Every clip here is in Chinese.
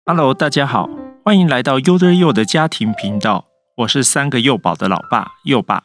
Hello， 大家好，欢迎来到优对幼的家庭频道，我是3个幼宝的老爸幼爸。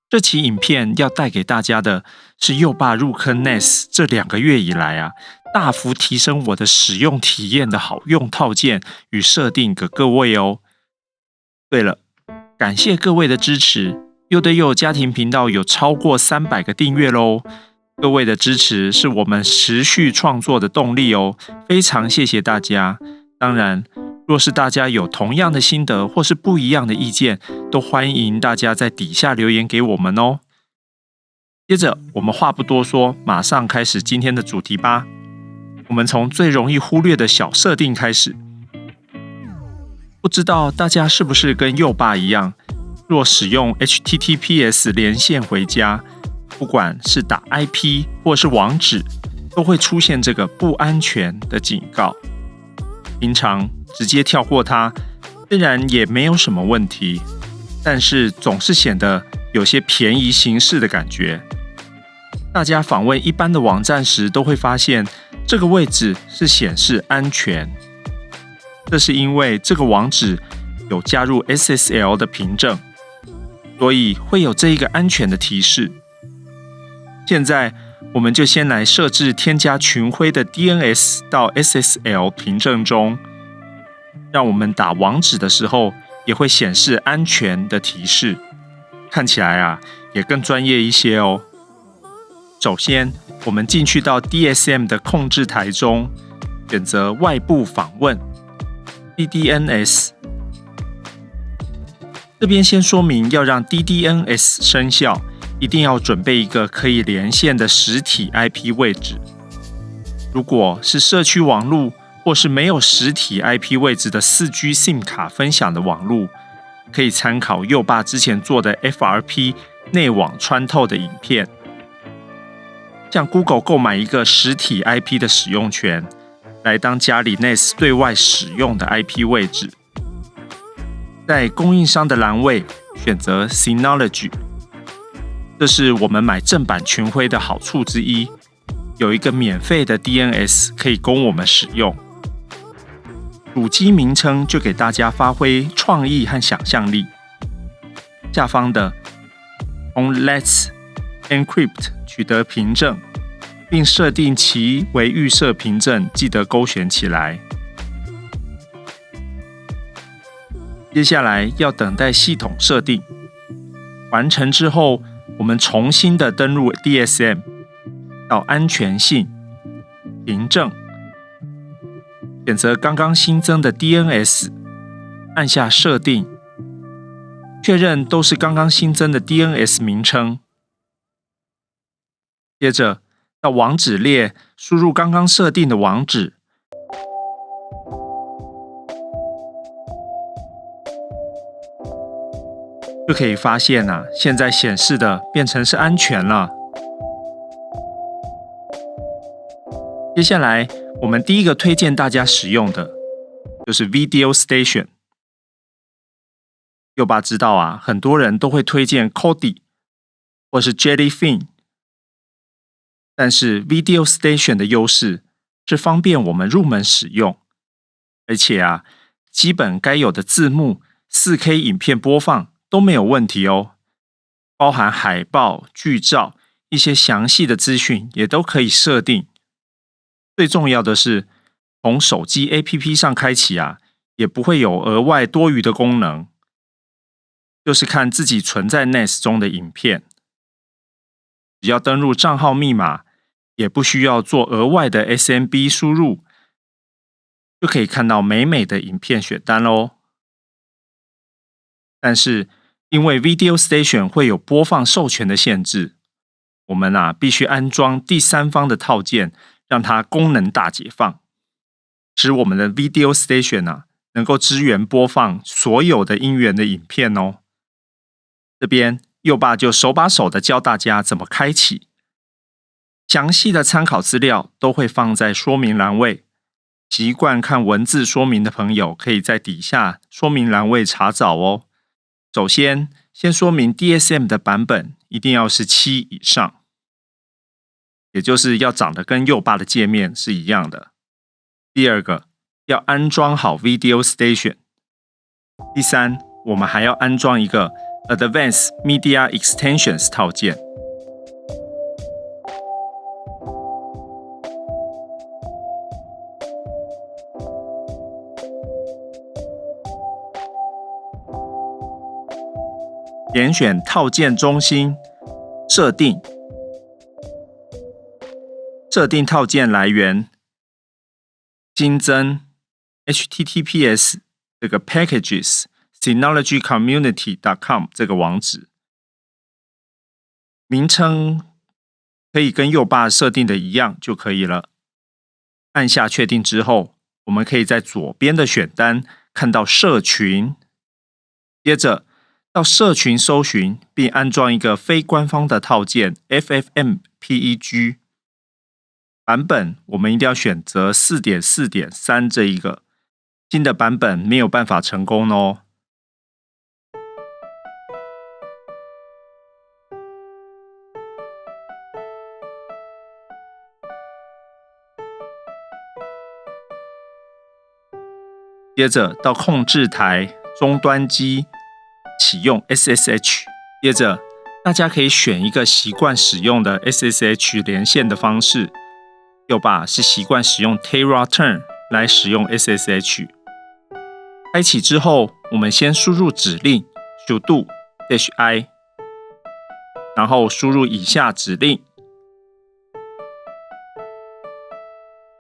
这期影片要带给大家的是幼爸入坑 NES 这2个月以来大幅提升我的使用体验的好用套件与设定给各位哦。对了，感谢各位的支持，优对幼家庭频道有超过300个订阅咯，各位的支持是我们持续创作的动力哦，非常谢谢大家。当然，若是大家有同样的心得或是不一样的意见，都欢迎大家在底下留言给我们哦。接着，我们话不多说，马上开始今天的主题吧。我们从最容易忽略的小设定开始。不知道大家是不是跟幼爸一样，若使用 HTTPS 连线回家，不管是打 IP 或是网址，都会出现这个不安全的警告。平常直接跳过它，虽然也没有什么问题，但是总是显得有些便宜行事的感觉。大家访问一般的网站时，都会发现这个位置是显示安全，这是因为这个网址有加入 SSL 的凭证，所以会有这一个安全的提示。现在我们就先来设置添加群晖的 DNS 到 SSL 凭证中，让我们打网址的时候也会显示安全的提示，看起来也更专业一些哦。首先，我们进去到 DSM 的控制台中，选择外部访问 DDNS。这边先说明，要让 DDNS 生效，一定要准备一个可以连线的实体 IP 位置。如果是社区网路或是没有实体 IP 位置的 4G SIM 卡分享的网路，可以参考幼爸之前做的 FRP 内网穿透的影片。向 Google 购买一个实体 IP 的使用权，来当家里 NES 对外使用的 IP 位置。在供应商的栏位选择 Synology， 这是我们买正版群晖的好处之一，有一个免费的 DNS 可以供我们使用。主机名称就给大家发挥创意和想象力。下方的从 Let's Encrypt 取得凭证，并设定其为预设凭证，记得勾选起来。接下来要等待系统设定，完成之后，我们重新的登入 DSM， 到安全性、凭证，选择刚刚新增的 DNS， 按下设定，确认都是刚刚新增的 DNS 名称。接着到网址列输入刚刚设定的网址，就可以发现现在显示的变成是安全了。接下来我们第一个推荐大家使用的就是 Video Station。 幼爸知道很多人都会推荐 Kodi 或是 Jellyfin， 但是 Video Station 的优势是方便我们入门使用，而且基本该有的字幕、4K 影片播放都没有问题哦，包含海报、剧照、一些详细的资讯也都可以设定。最重要的是，从手机 APP 上开启也不会有额外多余的功能，就是看自己存在 NES 中的影片。只要登入账号密码，也不需要做额外的 SMB 输入，就可以看到美美的影片选单咯。但是因为 Video Station 会有播放授权的限制，我们必须安装第三方的套件，让它功能大解放，使我们的 Video Station 能够支援播放所有的音源的影片哦。这边幼爸就手把手的教大家怎么开启，详细的参考资料都会放在说明栏位，习惯看文字说明的朋友可以在底下说明栏位查找哦。首先说明 DSM 的版本一定要是7以上，也就是要长得跟幼爸的界面是一样的。第二个，要安装好 Video Station。第三，我们还要安装一个 Advanced Media Extensions 套件。点选套件中心设定，设定套件来源，新增 https 这个 packages synologycommunity.com 这个网址，名称可以跟右把设定的一样就可以了。按下确定之后，我们可以在左边的选单看到社群，接着到社群搜寻并安装一个非官方的套件 FFmpeg 版本，我们一定要选择 4.4.3 这一个，新的版本没有办法成功哦。接着到控制台终端机启用 SSH， 接着大家可以选一个习惯使用的 SSH 连线的方式。右把是习惯使用 Terraturn 来使用 SSH。开启之后，我们先输入指令 sudo -i， 然后输入以下指令。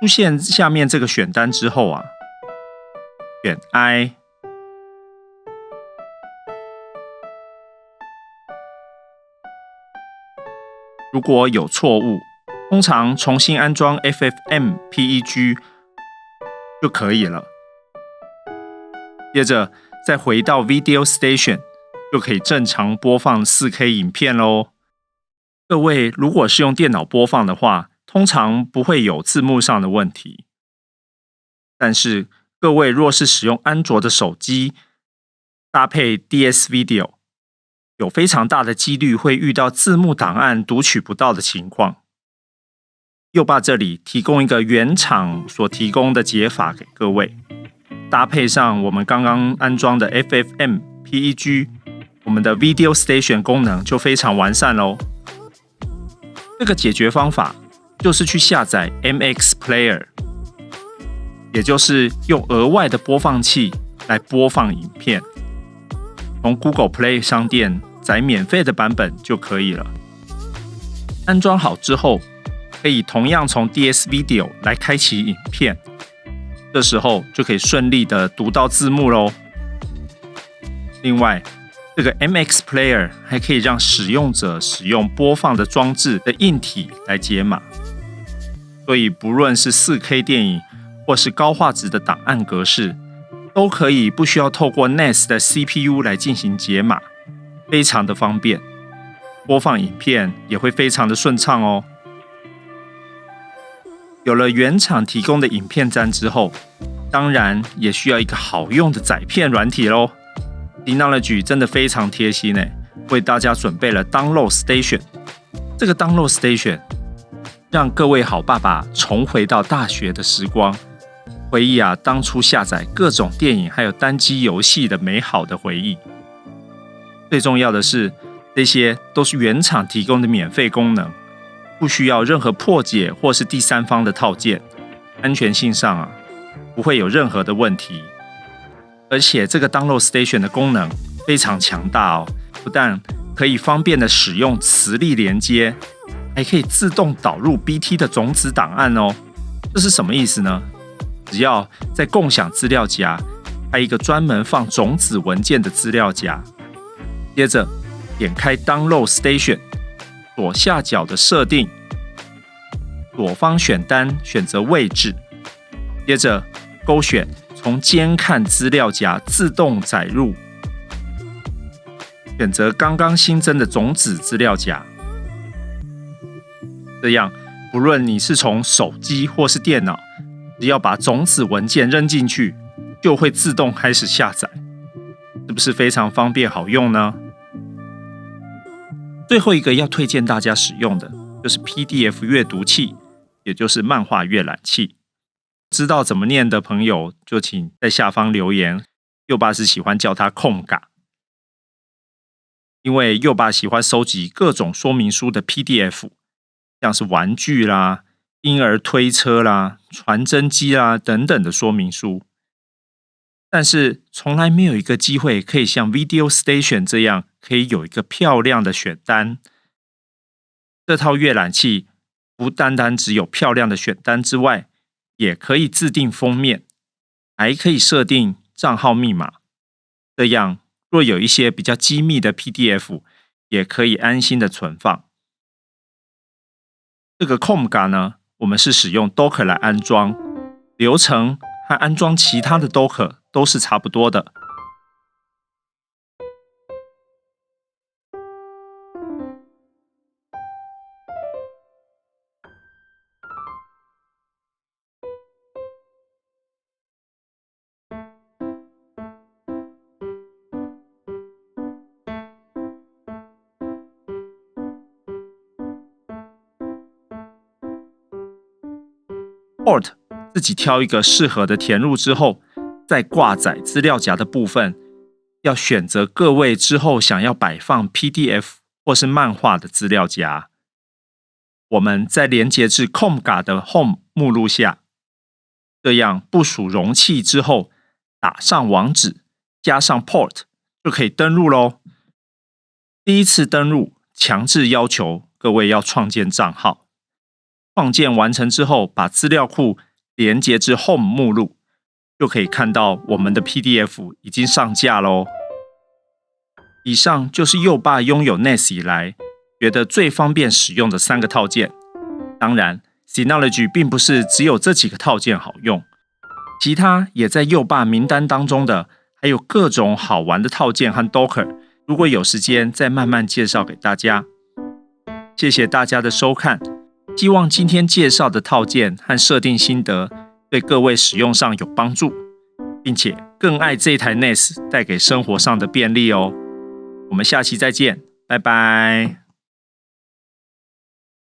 出现下面这个选单之后啊，选 i。如果有错误，通常重新安装 FFmpeg 就可以了。接着再回到 Video Station， 就可以正常播放 4K 影片咯。各位如果是用电脑播放的话，通常不会有字幕上的问题。但是各位若是使用安卓的手机，搭配 DS Video， 有非常大的几率会遇到字幕档案读取不到的情况。右把这里提供一个原厂所提供的解法给各位，搭配上我们刚刚安装的 FFmpeg， 我们的 Video Station 功能就非常完善咯。这个解决方法就是去下载 MX Player， 也就是用额外的播放器来播放影片，从 Google Play 商店载免费的版本就可以了。安装好之后，可以同样从 DS Video 来开启影片，这时候就可以顺利的读到字幕咯。另外，这个 MX Player 还可以让使用者使用播放的装置的硬体来解码，所以不论是 4K 电影或是高画质的档案格式，都可以不需要透过 NAS 的 CPU 来进行解码，非常的方便，播放影片也会非常的顺畅哦。有了原厂提供的影片站之后，当然也需要一个好用的载片软体咯。Synology 真的非常贴心耶，为大家准备了 Download Station。这个 Download Station 让各位好爸爸重回到大学的时光，回忆当初下载各种电影还有单机游戏的美好的回忆。最重要的是，这些都是原厂提供的免费功能，不需要任何破解或是第三方的套件，安全性上不会有任何的问题。而且这个 Download Station 的功能非常强大哦，不但可以方便的使用磁力连接，还可以自动导入 BT 的种子档案哦。这是什么意思呢？只要在共享资料夹开一个专门放种子文件的资料夹，接着点开 Download Station， 左下角的设定，左方选单选择位置，接着勾选从监看资料夹自动载入，选择刚刚新增的种子资料夹。这样不论你是从手机或是电脑，只要把种子文件扔进去，就会自动开始下载，是不是非常方便好用呢？最后一个要推荐大家使用的就是 PDF 阅读器，也就是漫画阅览器。知道怎么念的朋友，就请在下方留言。佑爸是喜欢叫它 Comga， 因为佑爸喜欢收集各种说明书的 PDF， 像是玩具啦、婴儿推车啦、传真机啦等等的说明书。但是从来没有一个机会可以像 Video Station 这样，可以有一个漂亮的选单。这套阅览器不单单只有漂亮的选单之外，也可以自定封面，还可以设定账号密码。这样，若有一些比较机密的 PDF， 也可以安心的存放。这个 Comga 呢，我们是使用 Docker 来安装，流程和安装其他的 Docker 都是差不多的。Port 自己挑一个适合的填入之后，在挂载资料夹的部分，要选择各位之后想要摆放 PDF 或是漫画的资料夹。我们再连接至 Comga 的 Home 目录下，这样部署容器之后，打上网址，加上 Port 就可以登录咯。第一次登录，强制要求各位要创建账号。创建完成之后，把资料库连接至 Home 目录，就可以看到我们的 PDF 已经上架咯。以上就是佑爸拥有 NAS 以来觉得最方便使用的3个套件。当然 Synology 并不是只有这几个套件好用，其他也在佑爸名单当中的还有各种好玩的套件和 Docker， 如果有时间再慢慢介绍给大家。谢谢大家的收看，希望今天介绍的套件和设定心得对各位使用上有帮助，并且更爱这台 NAS 带给生活上的便利哦。我们下期再见，拜拜。